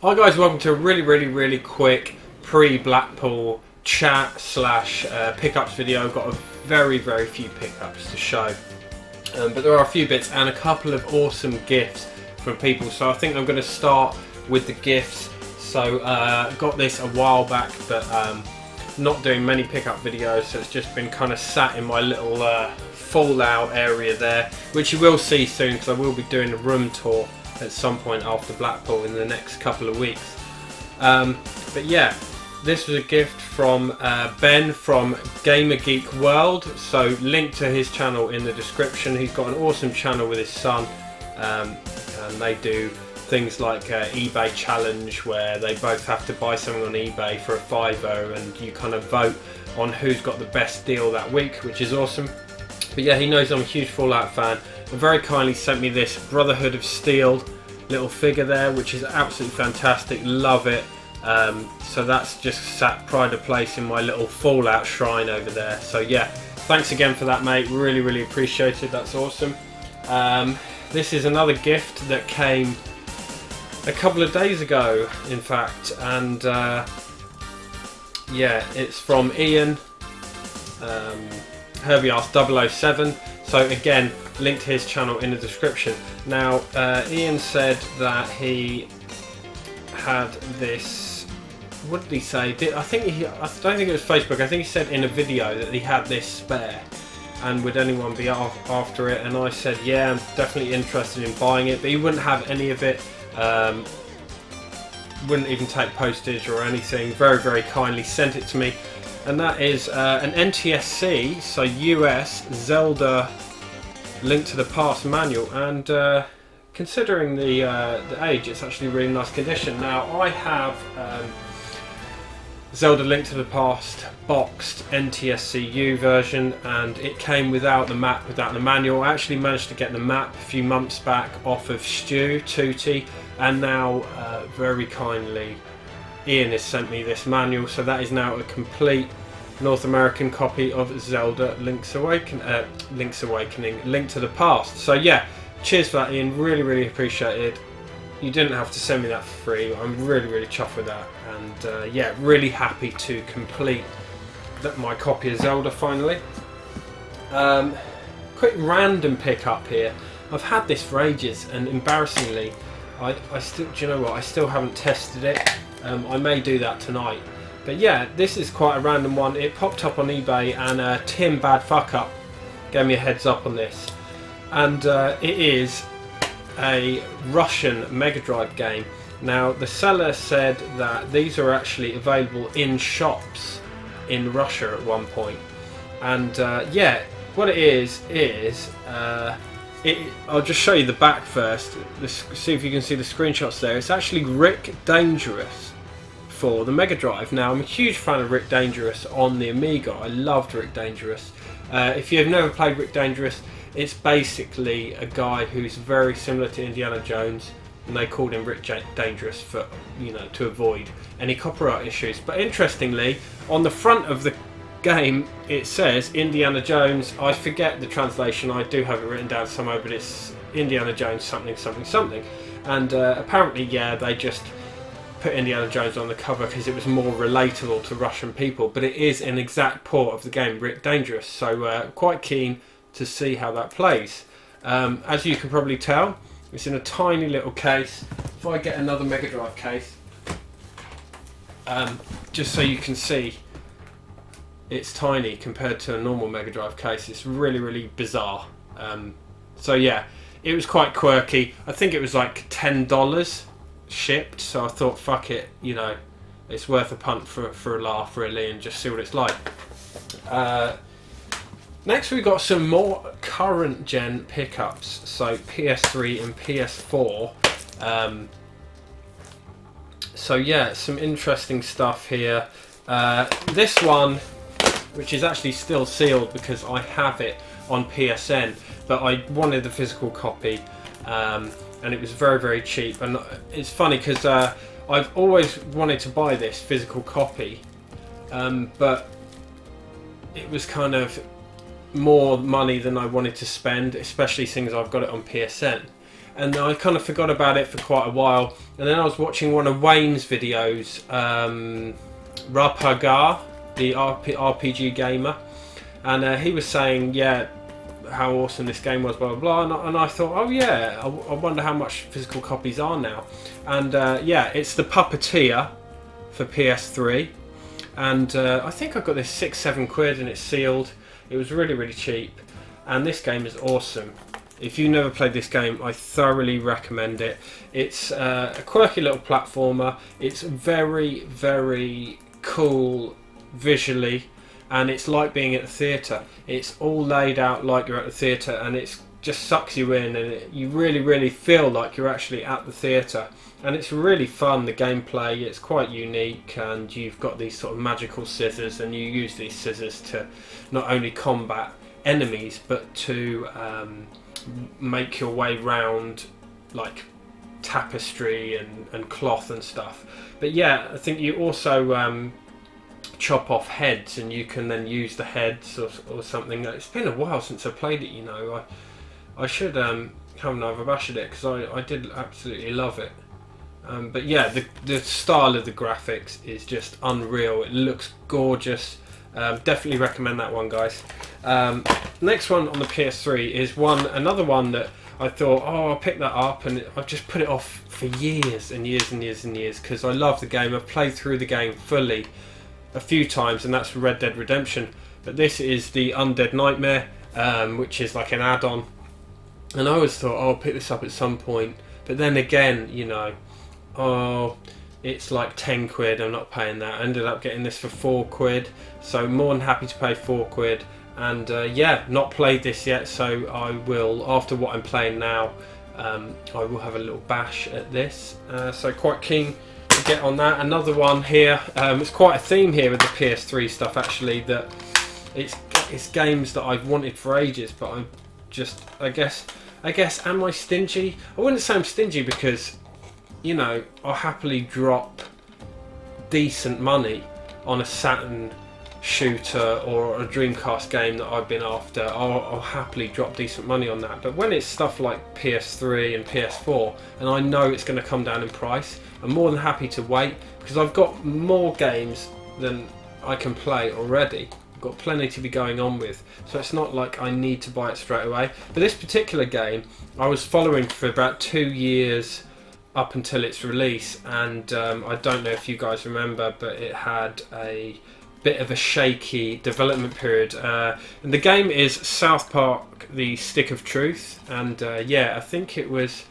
Hi guys, welcome to a really quick pre-Blackpool chat slash pickups video. I've got a very few pickups to show, but there are a few bits and a couple of awesome gifts from people. So I think I'm going to start with the gifts. So got this a while back, but not doing many pickup videos, so it's just been kind of sat in my little fallout area there, which you will see soon because I will be doing a room tour at some point after Blackpool in the next couple of weeks. But yeah, this was a gift from Ben from GamerGeekWorld, so link to his channel in the description. He's got an awesome channel with his son, and they do things like eBay challenge, where they both have to buy something on eBay for a £5 and you kind of vote on who's got the best deal that week, which is awesome. But yeah, he knows I'm a huge Fallout fan and very kindly sent me this Brotherhood of Steel little figure there, which is absolutely fantastic. Love it. So that's just sat pride of place in my little Fallout shrine over there. So yeah, thanks again for that, mate. Really appreciate it. That's awesome. This is another gift that came a couple of days ago, in fact, and yeah, it's from Ian, herbieass 007. So again, link to his channel in the description. Now, Ian said that he had this. What did he say? I don't think it was Facebook. I think he said in a video that he had this spare, and would anyone be after it? And I said, yeah, I'm definitely interested in buying it, but he wouldn't have any of it. Wouldn't even take postage or anything. Very kindly sent it to me, and that is an NTSC, so US Zelda Link to the Past manual, and considering the age, it's actually really nice condition. Now I have Zelda Link to the Past boxed NTSC-U version, and it came without the map, without the manual. I actually managed to get the map a few months back off of Stu Tootie, and now very kindly Ian has sent me this manual, so that is now a complete North American copy of Zelda Link's Awakening, Link to the Past. So yeah, cheers for that, Ian. Really appreciate it. You didn't have to send me that for free. I'm really chuffed with that, and yeah, really happy to complete my copy of Zelda finally. Quick random pickup here. I've had this for ages, and embarrassingly, I still, do you know what? I still haven't tested it. I may do that tonight. But yeah, this is quite a random one. It popped up on eBay, and Tim Badfuckup gave me a heads up on this, and it is a Russian Mega Drive game. Now the seller said that these are actually available in shops in Russia at one point, and yeah, what it is I'll just show you the back first. See if you can see the screenshots there. It's actually Rick Dangerous for the Mega Drive. Now I'm a huge fan of Rick Dangerous on the Amiga. I loved Rick Dangerous. If you've never played Rick Dangerous, it's basically a guy who's very similar to Indiana Jones, and they called him Rick Dangerous for, you know, to avoid any copyright issues. But interestingly, on the front of the game it says Indiana Jones. I forget the translation. I do have it written down somewhere, but it's Indiana Jones something. And apparently, yeah, they just put Indiana Jones on the cover because it was more relatable to Russian people. But it is an exact port of the game Rick Dangerous. So quite keen to see how that plays. As you can probably tell, it's in a tiny little case. If I get another Mega Drive case, just so you can see, it's tiny compared to a normal Mega Drive case. It's really bizarre. So yeah, it was quite quirky. I think it was like $10 shipped, so I thought, fuck it, you know, it's worth a punt for a laugh really, and just see what it's like. Next we got some more current gen pickups, so PS3 and PS4. So yeah, some interesting stuff here. This one, which is actually still sealed because I have it on PSN, but I wanted the physical copy, and it was very cheap. And it's funny because I've always wanted to buy this physical copy, but it was kind of more money than I wanted to spend, especially since I've got it on PSN. and I kind of forgot about it for quite a while. And then I was watching one of Wayne's videos, Rapagar, the RPG gamer, and he was saying, yeah, how awesome this game was, blah blah blah, and I thought, oh yeah, I wonder how much physical copies are now. And yeah, it's the Puppeteer for PS3, and I think I got this 6-7 quid, and it's sealed. It was really cheap, and this game is awesome. If you've never played this game, I thoroughly recommend it. It's a quirky little platformer. It's very cool visually, and it's like being at the theatre. It's all laid out like you're at the theatre, and it just sucks you in, and you really feel like you're actually at the theatre. And it's really fun, the gameplay. It's quite unique, and you've got these sort of magical scissors, and you use these scissors to not only combat enemies, but to make your way round like tapestry and cloth and stuff. But yeah, I think you also chop off heads, and you can then use the heads or something. It's been a while since I played it, you know. I should have another bash at it, because I did absolutely love it. But yeah, the style of the graphics is just unreal. It looks gorgeous. Definitely recommend that one, guys. Next one on the PS3 is another one that I thought, oh, I'll pick that up, and I've just put it off for years and years because I love the game. I've played through the game fully a few times, and that's Red Dead Redemption. But this is the Undead Nightmare, which is like an add-on, and I always thought, oh, I'll pick this up at some point. But then again, you know, oh, it's like 10 quid, I'm not paying that. I ended up getting this for 4 quid, so more than happy to pay 4 quid. And yeah, not played this yet, so I will, after what I'm playing now, I will have a little bash at this. So quite keen to get on that. Another one here, it's quite a theme here with the PS3 stuff actually, that it's games that I've wanted for ages, but I'm just, I guess, am I stingy? I wouldn't say I'm stingy, because, you know, I'll happily drop decent money on a Saturn shooter or a Dreamcast game that I've been after. I'll happily drop decent money on that. But when it's stuff like PS3 and PS4, and I know it's going to come down in price, I'm more than happy to wait, because I've got more games than I can play already. I've got plenty to be going on with, so it's not like I need to buy it straight away. But this particular game I was following for about 2 years up until its release, and I don't know if you guys remember, but it had a bit of a shaky development period, and the game is South Park: The Stick of Truth. And yeah, I think it was,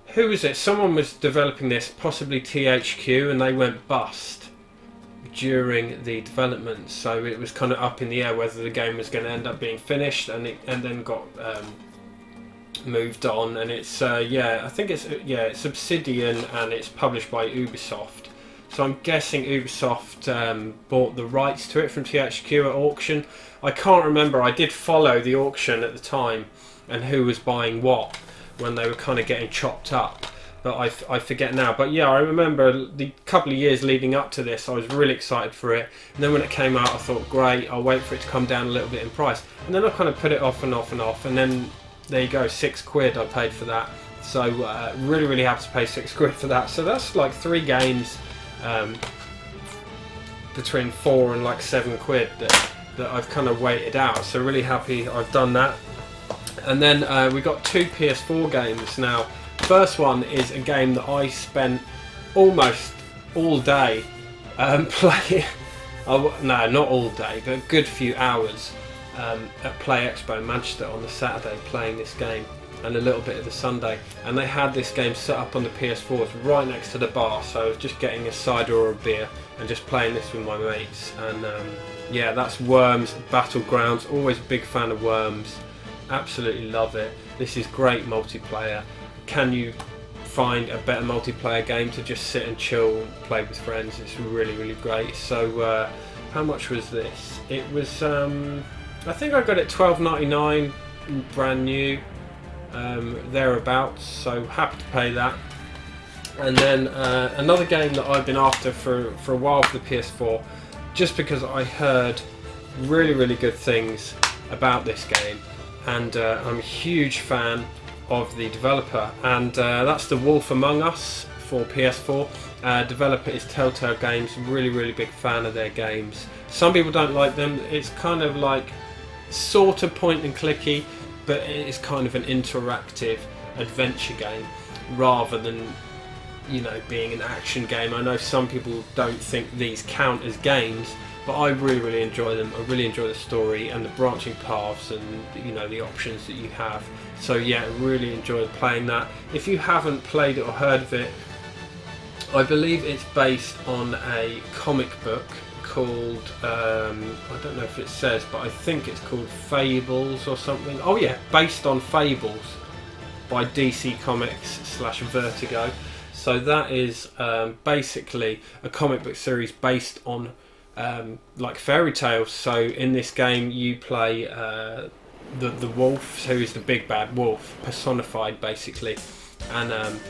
who was it? Someone was developing this, possibly THQ, and they went bust during the development, so it was kind of up in the air whether the game was going to end up being finished, and then got moved on. And it's yeah, I think it's Obsidian, and it's published by Ubisoft. So I'm guessing Ubisoft bought the rights to it from THQ at auction. I can't remember. I did follow the auction at the time, and who was buying what when they were kind of getting chopped up. But I forget now. But yeah, I remember the couple of years leading up to this, I was really excited for it. And then when it came out, I thought, great, I'll wait for it to come down a little bit in price. And then I kind of put it off and off and off. And then there you go, 6 quid I paid for that. So really happy to pay 6 quid for that. So that's like 3 games between 4 and like 7 quid that I've kind of waited out. So really happy I've done that. And then we got 2 PS4 games now. First one is a game that I spent almost all day playing. No, not all day, but a good few hours at Play Expo in Manchester on the Saturday playing this game, and a little bit of the Sunday. And they had this game set up on the PS4s right next to the bar, so I was just getting a cider or a beer and just playing this with my mates. And yeah, that's Worms Battlegrounds. Always a big fan of Worms. Absolutely love it. This is great multiplayer. Can you find a better multiplayer game to just sit and chill and play with friends? It's really great. So how much was this? It was I think I got it $12.99 brand new, thereabouts, so happy to pay that. And then another game that I've been after for a while for the PS4, just because I heard really good things about this game, and I'm a huge fan of the developer, and that's The Wolf Among Us for PS4. Developer is Telltale Games. Really big fan of their games. Some people don't like them. It's kind of like sort of point and clicky, but it's kind of an interactive adventure game rather than, you know, being an action game. I know some people don't think these count as games, but I really enjoy them. I really enjoy the story and the branching paths and, you know, the options that you have. So yeah, really enjoyed playing that. If you haven't played it or heard of it, I believe it's based on a comic book called, I don't know if it says, but I think it's called Fables or something. Oh yeah, based on Fables by DC Comics / Vertigo. So that is basically a comic book series based on like fairy tales. So in this game you play the wolf, who is the big bad wolf personified basically, and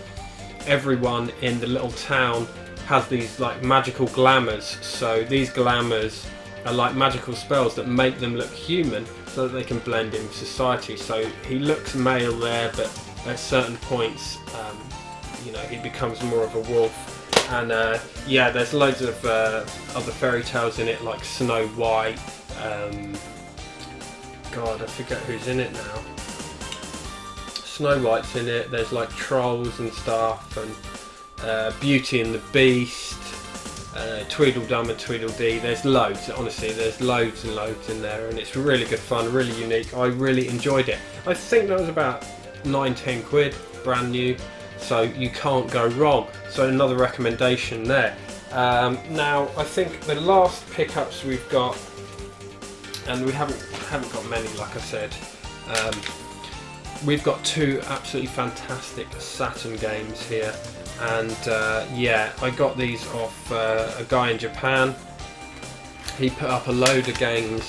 everyone in the little town has these like magical glamours. So these glamours are like magical spells that make them look human so that they can blend in with society. So he looks male there, but at certain points you know, he becomes more of a wolf. And yeah, there's loads of other fairy tales in it, like Snow White. God, I forget who's in it now. Snow White's in it. There's like trolls and stuff, and Beauty and the Beast, Tweedledum and Tweedledee. There's loads. Honestly, there's loads and loads in there, and it's really good fun, really unique. I really enjoyed it. I think that was about 9-10 quid, brand new. So you can't go wrong. So another recommendation there. Now I think the last pickups we've got, and we haven't got many, like I said. We've got two absolutely fantastic Saturn games here, and yeah, I got these off a guy in Japan. He put up a load of games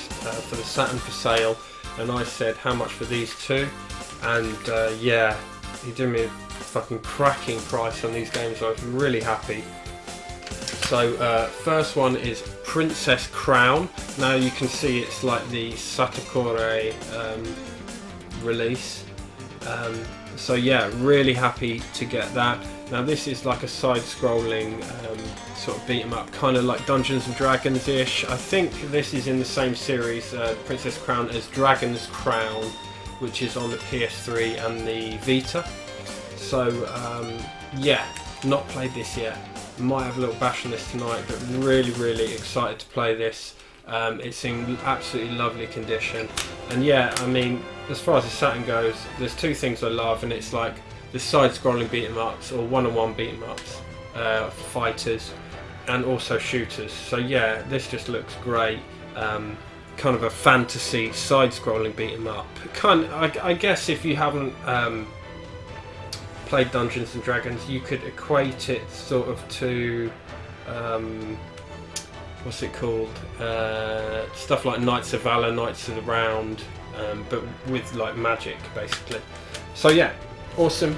for the Saturn for sale, and I said, how much for these two? And yeah, he did me a fucking cracking price on these games, so I was really happy. So first one is Princess Crown. Now you can see it's like the Satakore release. So yeah, really happy to get that. Now this is like a side-scrolling sort of beat 'em up, kind of like Dungeons and Dragons-ish. I think this is in the same series, Princess Crown, as Dragon's Crown, which is on the PS3 and the Vita. So yeah, not played this yet. Might have a little bash on this tonight, but really excited to play this. It's in absolutely lovely condition, and yeah, I mean, as far as the Saturn goes, there's two things I love, and it's like the side-scrolling beat-em-ups or one-on-one beat-em-ups for fighters, and also shooters. So yeah, this just looks great. Kind of a fantasy side-scrolling beat-em-up. I guess if you haven't played Dungeons and Dragons, you could equate it sort of to what's it called? Stuff like Knights of Valor, Knights of the Round, but with like magic basically. So yeah, awesome.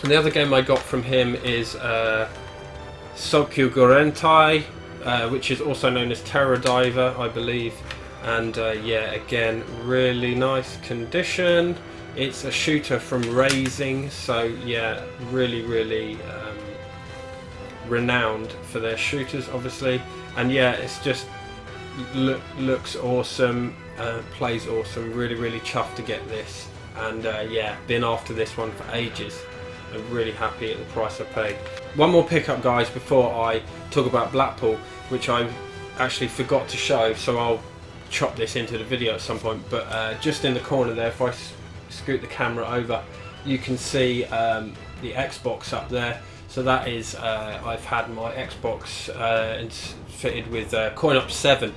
And the other game I got from him is Sokyu Gorentai, which is also known as Terror Diver, I believe. And yeah, again, really nice condition. It's a shooter from Raising, so yeah, really renowned for their shooters, obviously. And yeah, it's just looks awesome, plays awesome. Really chuffed to get this, and yeah, been after this one for ages. I'm really happy at the price I paid. One more pickup, guys, before I talk about Blackpool, which I actually forgot to show, so I'll chop this into the video at some point. But just in the corner there, if I scoot the camera over, you can see the Xbox up there. So that is, I've had my Xbox it's fitted with Coin-Op 7,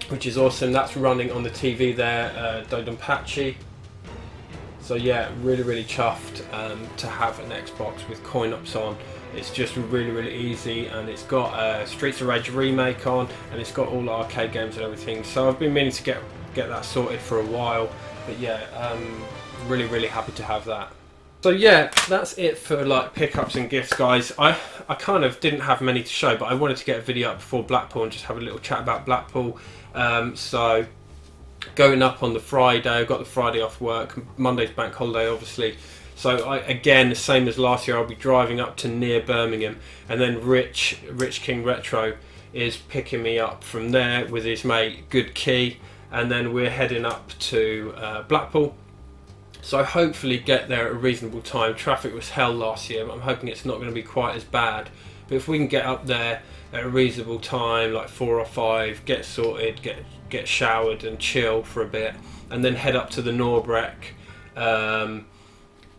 which is awesome. That's running on the TV there, Dodonpachi. So yeah, really chuffed to have an Xbox with Coin-Ops on. It's just really easy, and it's got Streets of Rage remake on, and it's got all the arcade games and everything. So I've been meaning to get that sorted for a while, but yeah, really happy to have that. So yeah, that's it for like pickups and gifts, guys. I kind of didn't have many to show, but I wanted to get a video up before Blackpool and just have a little chat about Blackpool. So going up on the Friday. I've got the Friday off work. Monday's bank holiday, obviously. So again, the same as last year, I'll be driving up to near Birmingham, and then Rich King Retro is picking me up from there with his mate Good Key, and then we're heading up to Blackpool. So hopefully get there at a reasonable time. Traffic was hell last year, but I'm hoping it's not going to be quite as bad. But if we can get up there at a reasonable time, like 4 or 5, get sorted, get showered and chill for a bit, and then head up to the Norbreck.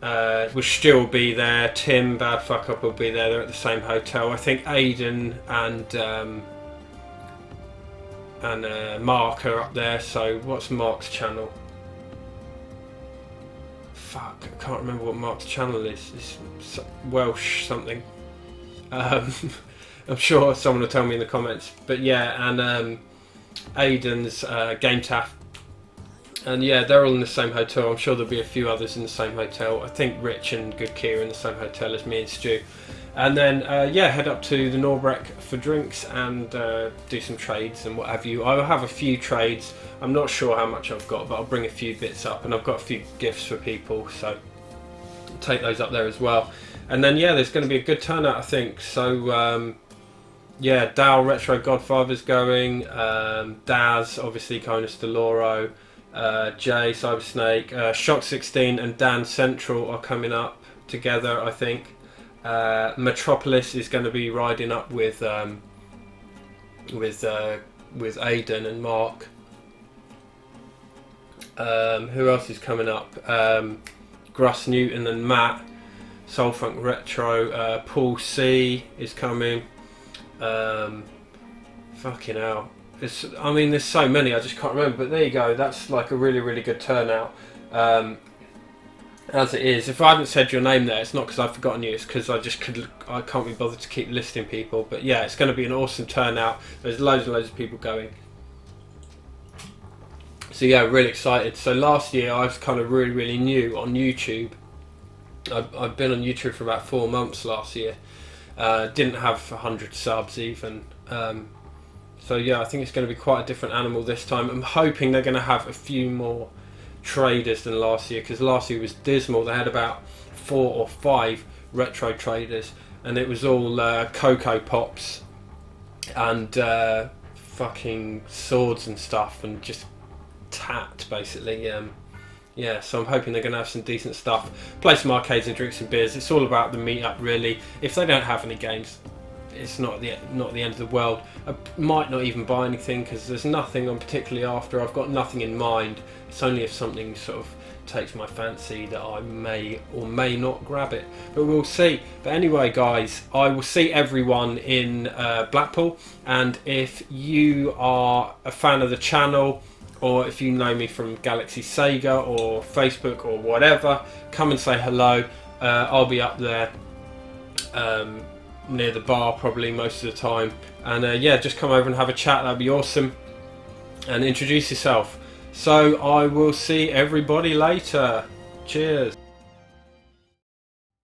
We'll still be there. Tim, Bad Fuck Up, will be there. They're at the same hotel. I think Aidan and Mark are up there. So what's Mark's channel? Fuck, I can't remember what Mark's channel is. It's Welsh something. I'm sure someone will tell me in the comments. But yeah, and Aidan's Game Taff. And yeah, they're all in the same hotel. I'm sure there'll be a few others in the same hotel. I think Rich and Good Key are in the same hotel as me and Stu. And then yeah, head up to the Norbreck for drinks and do some trades and what have you. I will have a few trades. I'm not sure how much I've got, but I'll bring a few bits up, and I've got a few gifts for people, so I'll take those up there as well. And then yeah, there's going to be a good turnout, I think. So yeah, Dal Retro Godfather's going, Daz obviously Conus Deloro, Jay Cyber Snake, Shock 16 and Dan Central are coming up together, I think. Metropolis is going to be riding up with Aidan and Mark. Who else is coming up? Gruss Newton and Matt. Soulfunk Retro. Paul C is coming. Fucking hell. I mean, there's so many, I just can't remember. But there you go. That's like a really, really good turnout. As it is. If I haven't said your name there, it's not because I've forgotten you. It's because I can't be bothered to keep listing people. But yeah, it's going to be an awesome turnout. There's loads and loads of people going. So yeah, really excited. So last year I was kind of really, really new on YouTube. I've been on YouTube for about 4 months last year. Didn't have 100 subs even. So yeah, I think it's going to be quite a different animal this time. I'm hoping they're going to have a few more traders than last year, because last year was dismal. They had about 4 or 5 retro traders, and it was all Cocoa Pops and fucking swords and stuff, and just tat basically. Yeah, so I'm hoping they're going to have some decent stuff. Play some arcades and drink some beers. It's all about the meetup, really. If they don't have any games, it's not the end of the world. I might not even buy anything, because there's nothing I'm particularly after. I've got nothing in mind. It's only if something sort of takes my fancy that I may or may not grab it, but we'll see. But anyway guys, I will see everyone in Blackpool, and if you are a fan of the channel, or if you know me from Galaxy Sega or Facebook or whatever, come and say hello. I'll be up there near the bar probably most of the time, and yeah, just come over and have a chat. That'd be awesome, and introduce yourself. So I will see everybody later. Cheers.